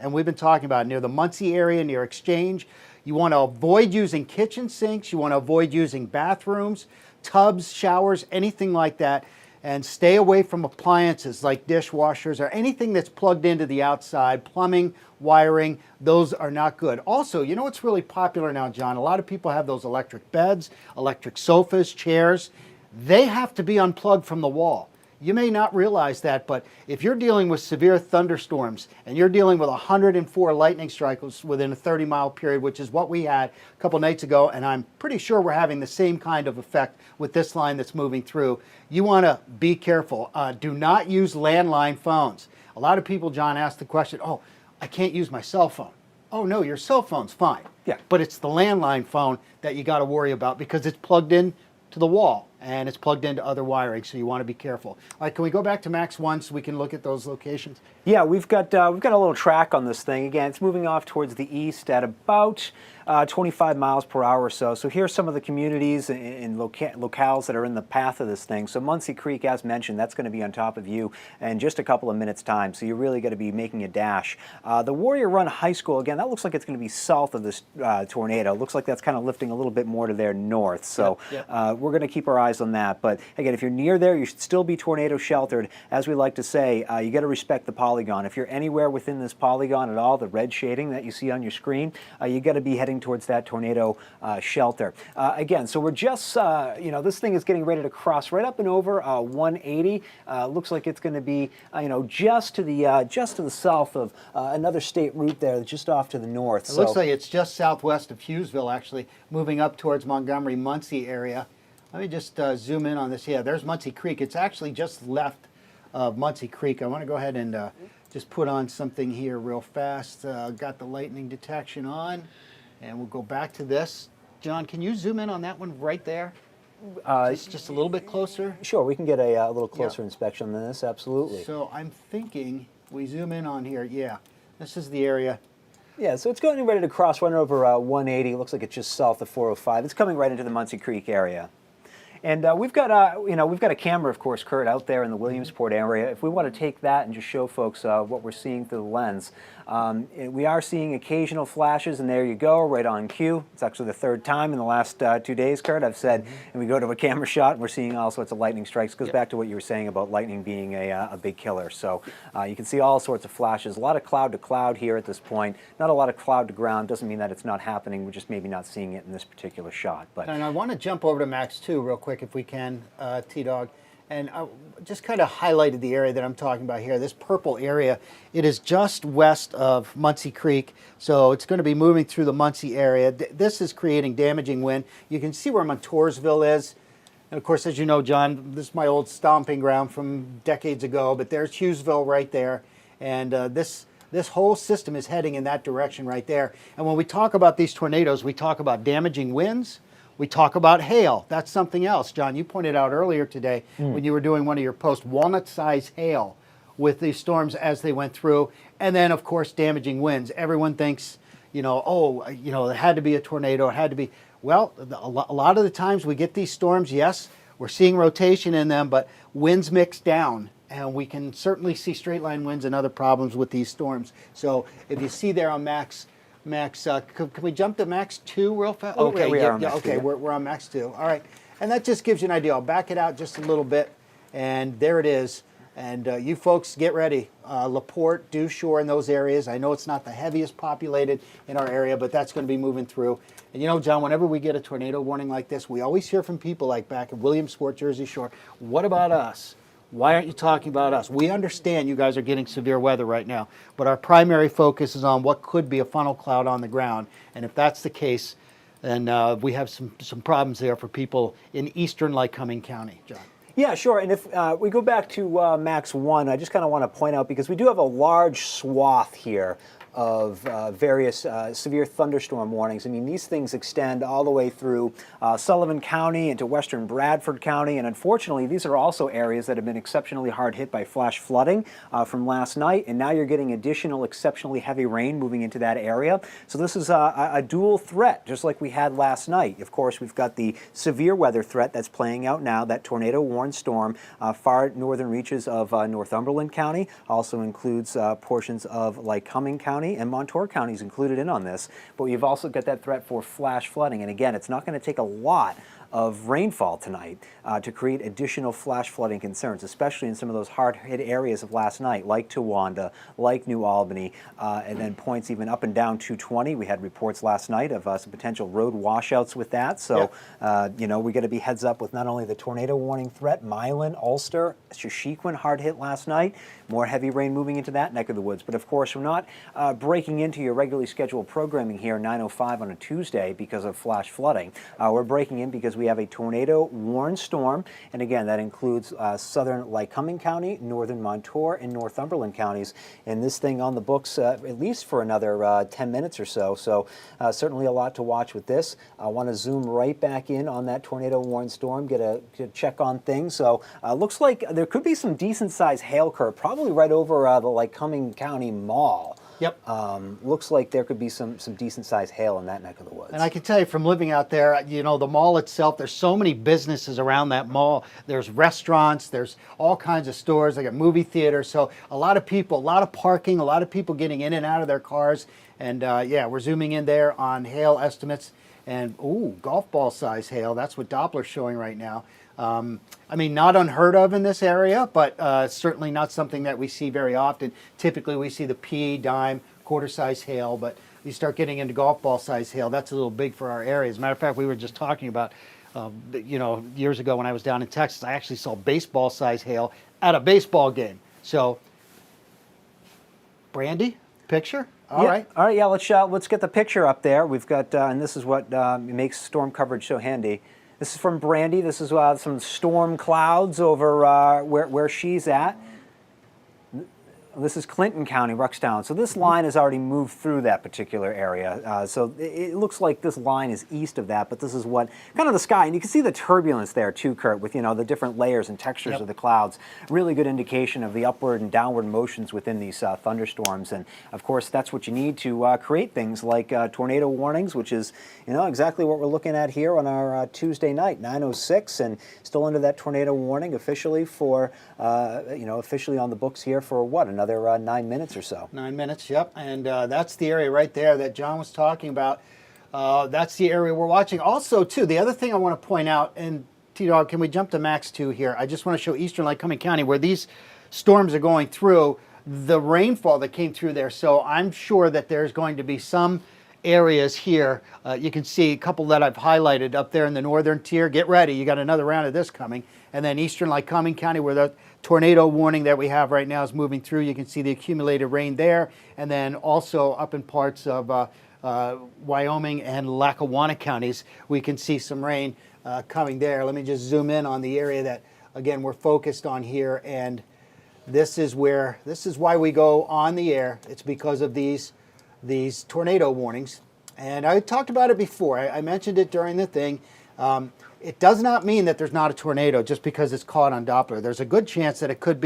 and we've been talking about near the Muncie area, near Exchange. You want to avoid using kitchen sinks. You want to avoid using bathrooms, tubs, showers, anything like that. And stay away from appliances like dishwashers or anything that's plugged into the outside, plumbing, wiring. Those are not good. Also, you know what's really popular now, John? A lot of people have those electric beds, electric sofas, chairs. They have to be unplugged from the wall. You may not realize that, but if you're dealing with severe thunderstorms and you're dealing with 104 lightning strikes within a 30-mile period, which is what we had a couple nights ago, and I'm pretty sure we're having the same kind of effect with this line that's moving through, you want to be careful. Do not use landline phones. A lot of people, John, ask the question, oh, I can't use my cell phone. Oh, no, your cell phone's fine. Yeah. But it's the landline phone that you got to worry about because it's plugged in to the wall and it's plugged into other wiring, so you want to be careful. All right, can we go back to Max 1 so we can look at those locations? Yeah, we've got a little track on this thing. Again, it's moving off towards the east at about 25 miles per hour or so. So here's some of the communities and locales that are in the path of this thing. So Muncie Creek, as mentioned, that's going to be on top of you in just a couple of minutes' time. So you're really going to be making a dash. The Warrior Run High School, again, that looks like it's going to be south of this tornado. It looks like that's kind of lifting a little bit more to their north. So we're going to keep our eyes on that. But again, if you're near there, you should still be tornado sheltered. As we like to say, you got to respect the polygon. If you're anywhere within this polygon at all, the red shading that you see on your screen, you got to be heading towards that tornado shelter. Again, so we're just, this thing is getting ready to cross right up and over 180. Looks like it's going to be, just to the south of another state route there, just off to the north. It looks like it's just southwest of Hughesville, actually, moving up towards Montgomery, Muncie area. Let me just zoom in on this. Yeah, there's Muncie Creek. It's actually just left of Muncie Creek. I want to go ahead and just put on something here real fast. Got the lightning detection on, and we'll go back to this. John, can you zoom in on that one right there? Just a little bit closer? Sure, we can get a little closer inspection than this, absolutely. So I'm thinking, we zoom in on here, yeah, this is the area. Yeah, so it's going ready to cross right over 180. Looks like it's just south of 405. It's coming right into the Muncie Creek area. And we've got a camera, of course, Kurt, out there in the Williamsport area. If we want to take that and just show folks what we're seeing through the lens, we are seeing occasional flashes, and there you go, right on cue. It's actually the third time in the last 2 days, Kurt, I've said, and we go to a camera shot, and we're seeing all sorts of lightning strikes. Goes back to what you were saying about lightning being a big killer. So you can see all sorts of flashes. A lot of cloud to cloud here at this point. Not a lot of cloud to ground. Doesn't mean that it's not happening. We're just maybe not seeing it in this particular shot. But and I want to jump over to Max 2 real quick if we can, T-Dog. And just kind of highlighted the area that I'm talking about here. This purple area, it is just west of Muncie Creek, so it's going to be moving through the Muncie area. This is creating damaging wind. You can see where Montoursville is. And of course, as you know, John, this is my old stomping ground from decades ago, but there's Hughesville right there. And this whole system is heading in that direction right there. And when we talk about these tornadoes, we talk about damaging winds. We talk about hail. That's something else. John, you pointed out earlier today when you were doing one of your posts, walnut-sized hail with these storms as they went through. And then, of course, damaging winds. Everyone thinks, it had to be a tornado. It had to be. Well, a lot of the times we get these storms, yes, we're seeing rotation in them, but winds mix down. And we can certainly see straight line winds and other problems with these storms. So if you see there on Max, can we jump to Max 2 real fast? Okay, we're on Max 2. All right. And that just gives you an idea. I'll back it out just a little bit. And there it is. And you folks get ready. LaPorte, Dew Shore in those areas. I know it's not the heaviest populated in our area, but that's going to be moving through. And John, whenever we get a tornado warning like this, we always hear from people like back in Williamsport, Jersey Shore, what about us? Why aren't you talking about us? We understand you guys are getting severe weather right now, but our primary focus is on what could be a funnel cloud on the ground. And if that's the case, then we have some problems there for people in eastern Lycoming County, John. Yeah, sure. And if we go back to Max 1, I just kind of want to point out, because we do have a large swath here of various severe thunderstorm warnings. I mean, these things extend all the way through Sullivan County into western Bradford County, and unfortunately, these are also areas that have been exceptionally hard hit by flash flooding from last night, and now you're getting additional exceptionally heavy rain moving into that area. So this is a dual threat, just like we had last night. Of course, we've got the severe weather threat that's playing out now, that tornado-warned storm, far northern reaches of Northumberland County, also includes portions of Lycoming County, County and Montour County is included in on this, but we've also got that threat for flash flooding. And again, it's not going to take a lot of rainfall tonight to create additional flash flooding concerns, especially in some of those hard-hit areas of last night, like Towanda, like New Albany, and then points even up and down 220. We had reports last night of some potential road washouts with that. So, you know, we got to be heads up with not only the tornado warning threat, Milan, Ulster, Shashequin hard hit last night, more heavy rain moving into that neck of the woods. But of course, we're not breaking into your regularly scheduled programming here 9:05 on a Tuesday because of flash flooding. We're breaking in because we have a tornado warned storm, and again, that includes southern Lycoming County, northern Montour, and Northumberland counties. And this thing on the books at least for another 10 minutes or so. So certainly a lot to watch with this. I want to zoom right back in on that tornado warned storm, get a check on things. So looks like there could be some decent sized hail curve, probably right over the Lycoming County Mall. Yep. Looks like there could be some decent sized hail in that neck of the woods. And I can tell you from living out there, you know, the mall itself, there's so many businesses around that mall. There's restaurants, there's all kinds of stores, like a movie theater. So a lot of people, a lot of parking, a lot of people getting in and out of their cars. And yeah, we're zooming in there on hail estimates. And ooh, golf ball size hail. That's what Doppler's showing right now. I mean, not unheard of in this area, but certainly not something that we see very often. Typically, we see the pea, dime, quarter-size hail, but you start getting into golf ball size hail, that's a little big for our area. As a matter of fact, we were just talking about, you know, years ago when I was down in Texas, I actually saw baseball size hail at a baseball game. So, Brandy, picture? All right. All right, yeah, let's get the picture up there. We've got, and this is what makes storm coverage so handy. This is from Brandy. This is some storm clouds over where she's at. This is Clinton County, Ruxtown. So this line has already moved through that particular area. So it looks like this line is east of that, but this is what kind of the sky. And you can see the turbulence there too, Kurt, with, you know, the different layers and textures of the clouds. Really good indication of the upward and downward motions within these thunderstorms. And of course, that's what you need to create things like tornado warnings, which is, you know, exactly what we're looking at here on our Tuesday night, 9:06, and still under that tornado warning officially for, you know, officially on the books here for what, another 9 minutes or so. 9 minutes, yep. And that's the area right there that John was talking about. That's the area we're watching. Also, too, the other thing I want to point out, and T-Dog, can we jump to Max 2 here? I just want to show eastern Lycoming County where these storms are going through, the rainfall that came through there. So I'm sure that there's going to be some areas here. You can see a couple that I've highlighted up there in the northern tier. Get ready, you got another round of this coming. And then eastern Lycoming County where the tornado warning that we have right now is moving through. You can see the accumulated rain there. And then also up in parts of Wyoming and Lackawanna counties, we can see some rain coming there. Let me just zoom in on the area that, again, we're focused on here. And this is why we go on the air. It's because of these tornado warnings. And I talked about it before. I mentioned it during the thing. It does not mean that there's not a tornado just because it's caught on Doppler. There's a good chance that it could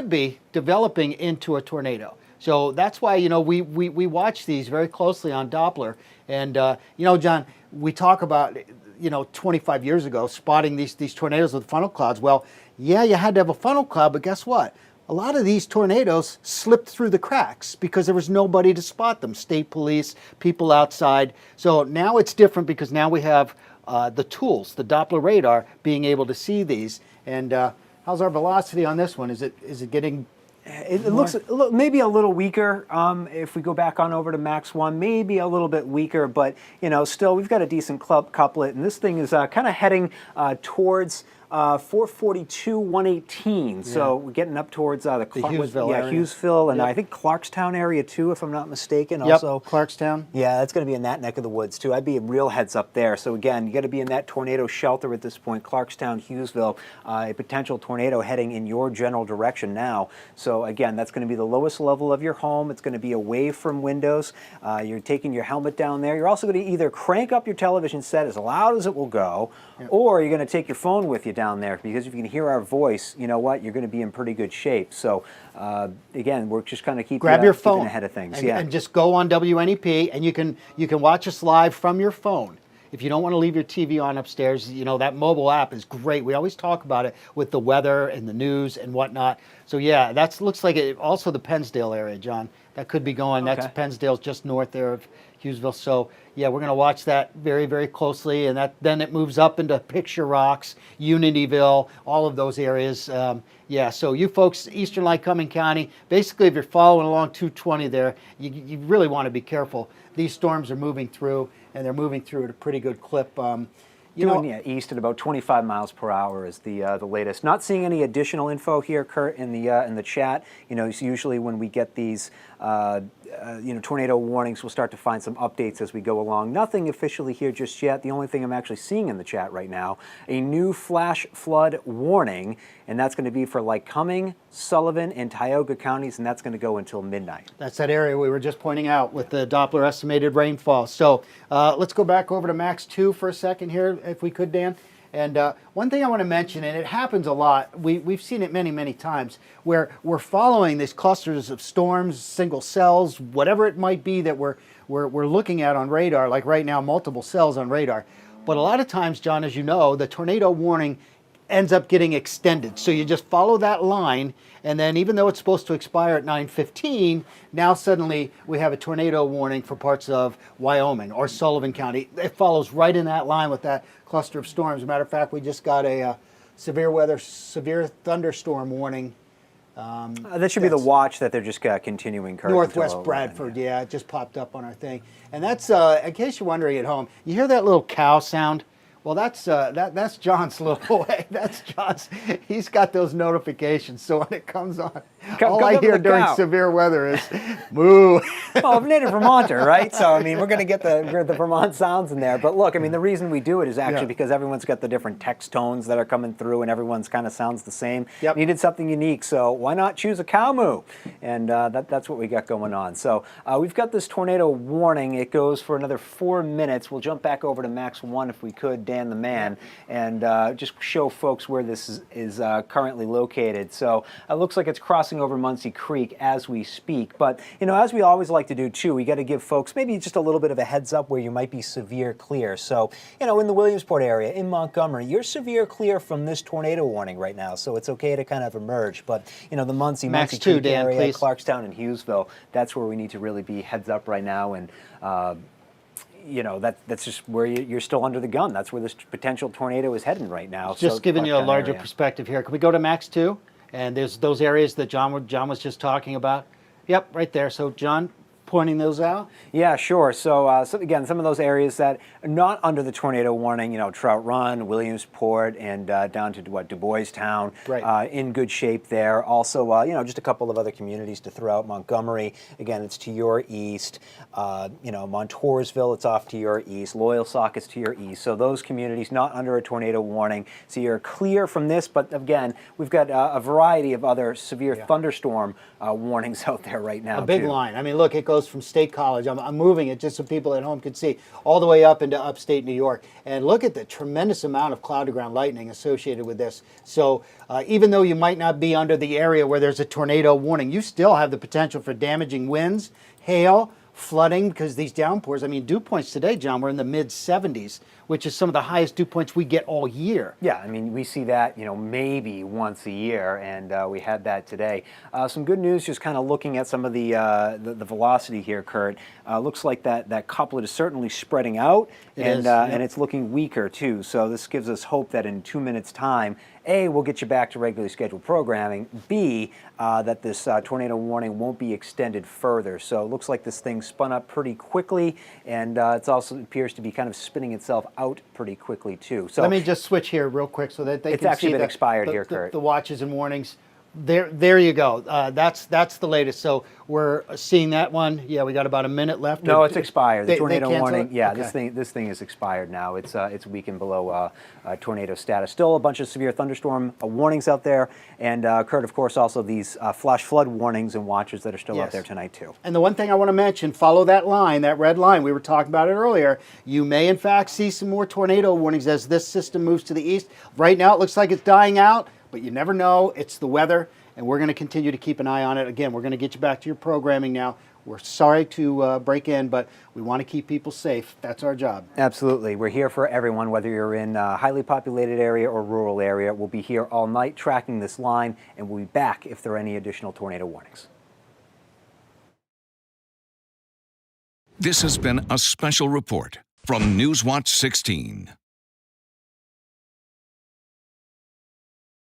be developing into a tornado. So that's why, you know, we watch these very closely on Doppler. And, you know, John, we talk about, you know, 25 years ago spotting these tornadoes with funnel clouds. Well, yeah, you had to have a funnel cloud, but guess what? A lot of these tornadoes slipped through the cracks because there was nobody to spot them. State police, people outside. So now it's different because now we have the tools, the Doppler radar, being able to see these. And how's our velocity on this one? Is it getting? It looks maybe a little weaker. If we go back on over to Max 1, maybe a little bit weaker, but you know, still we've got a decent couplet, and this thing is kind of heading towards 442, 118. Yeah. So we're getting up towards the Hughesville area. Hughesville, and I think Clarkstown area too, if I'm not mistaken. Yep, also, Clarkstown. Yeah, that's going to be in that neck of the woods too. I'd be a real heads up there. So again, you got to be in that tornado shelter at this point. Clarkstown, Hughesville, a potential tornado heading in your general direction now. So again, that's going to be the lowest level of your home. It's going to be away from windows. You're taking your helmet down there. You're also going to either crank up your television set as loud as it will go, or you're going to take your phone with you down there, because if you can hear our voice, you know what, you're going to be in pretty good shape. So again, we're just kind of keeping your phone ahead of things. And just go on WNEP, and you can watch us live from your phone. if you don't want to leave your TV on upstairs, you know, that mobile app is great. We always talk about it with the weather and the news and whatnot. So yeah, that looks like it. Also the Pennsdale area, John. That could be going. Okay. That's Pennsdale's just north there of Hughesville. So yeah, we're going to watch that very, very closely, and then it moves up into Picture Rocks, Unityville, all of those areas. Yeah, so you folks, Eastern Lycoming County, basically if you're following along 220 there, you really want to be careful. These storms are moving through, and they're moving through at a pretty good clip. Yeah, east at about 25 miles per hour is the latest. Not seeing any additional info here, Kurt, in the chat. You know, usually when we get these tornado warnings, we'll start to find some updates as we go along. Nothing officially here just yet. The only thing I'm actually seeing in the chat right now, a new flash flood warning, and that's going to be for Lycoming, Sullivan, and Tioga counties, and that's going to go until midnight. That's that area we were just pointing out with the Doppler estimated rainfall. So let's go back over to Max 2 for a second here, if we could, Dan. And one thing I want to mention, and it happens a lot, we've seen it many, many times, where we're following these clusters of storms, single cells, whatever it might be that we're looking at on radar, like right now, multiple cells on radar. But a lot of times, John, as you know, the tornado warning ends up getting extended. So you just follow that line, and then even though it's supposed to expire at 9:15, now suddenly we have a tornado warning for parts of Wyoming or Sullivan County. It follows right in that line with that cluster of storms. As a matter of fact, we just got a severe thunderstorm warning. That should be the watch that they're just continuing. Kurt, Northwest until Bradford, yeah, it just popped up on our thing. And that's, in case you're wondering at home, you hear that little cow sound? Well, that's John's little way. That's John's. He's got those notifications, so when it comes on, all I hear during severe weather is moo. Well, I'm native Vermonter, right? So, I mean, we're going to get the Vermont sounds in there. But look, I mean, the reason we do it is actually because everyone's got the different text tones that are coming through, and everyone's kind of sounds the same. Yep. Needed something unique, so why not choose a cow moo? And that's what we got going on. So we've got this tornado warning. It goes for another 4 minutes. We'll jump back over to Max 1 if we could, Dan the man, and just show folks where this is currently located. So it looks like it's crossing over Muncie Creek as we speak. But, you know, as we always like to do too, we got to give folks maybe just a little bit of a heads up where you might be severe clear. So, you know, in the Williamsport area, in Montgomery, you're severe clear from this tornado warning right now. So it's okay to kind of emerge. But, you know, the Muncie Creek Dan, area, please. Clarkstown and Hughesville, that's where we need to really be heads up right now. And you know, that's just where you're still under the gun. That's where this potential tornado is heading right now. Just giving you a larger perspective here. Can we go to Max 2? And there's those areas that John was just talking about. Yep, right there. So John, pointing those out? Yeah, sure. So, again, some of those areas that are not under the tornado warning, you know, Trout Run, Williamsport, and down to Du Bois Town, right. In good shape there. Also, you know, just a couple of other communities to throw out. Montgomery, again, it's to your east. You know, Montoursville, it's off to your east. Loyalsock is to your east. So those communities not under a tornado warning. So you're clear from this, but again, we've got a variety of other severe thunderstorm warnings out there right now. A big line. I mean, look, it goes from State College. I'm moving it just so people at home can see, all the way up into upstate New York. And look at the tremendous amount of cloud-to-ground lightning associated with this. So even though you might not be under the area where there's a tornado warning, you still have the potential for damaging winds, hail, flooding, because these downpours, I mean, dew points today, John, we're in the mid-70s, which is some of the highest dew points we get all year. Yeah, I mean, we see that, you know, maybe once a year, and we had that today. Some good news, just kind of looking at some of the velocity here, Kurt. Looks like that couplet is certainly spreading out, and it's looking weaker, too. So this gives us hope that in 2 minutes' time, A, we'll get you back to regularly scheduled programming, B, that this tornado warning won't be extended further. So it looks like this thing spun up pretty quickly, and it also appears to be kind of spinning itself out pretty quickly, too. So let me just switch here real quick so that they can see. It's actually been expired here, Kurt. The watches and warnings. There you go. That's the latest. So we're seeing that one. Yeah, we got about a minute left. No, it's expired. The tornado warning. Yeah, okay. this thing is expired now. It's weakened below tornado status. Still a bunch of severe thunderstorm warnings out there, and Kurt, of course, also these flash flood warnings and watches that are still out there tonight too. And the one thing I want to mention: follow that line, that red line. We were talking about it earlier. You may, in fact, see some more tornado warnings as this system moves to the east. Right now, it looks like it's dying out. But you never know. It's the weather. and we're going to continue to keep an eye on it. Again, we're going to get you back to your programming now. We're sorry to break in, but we want to keep people safe. That's our job. Absolutely. We're here for everyone, whether you're in a highly populated area or rural area. We'll be here all night tracking this line, and we'll be back if there are any additional tornado warnings. This has been a special report from Newswatch 16.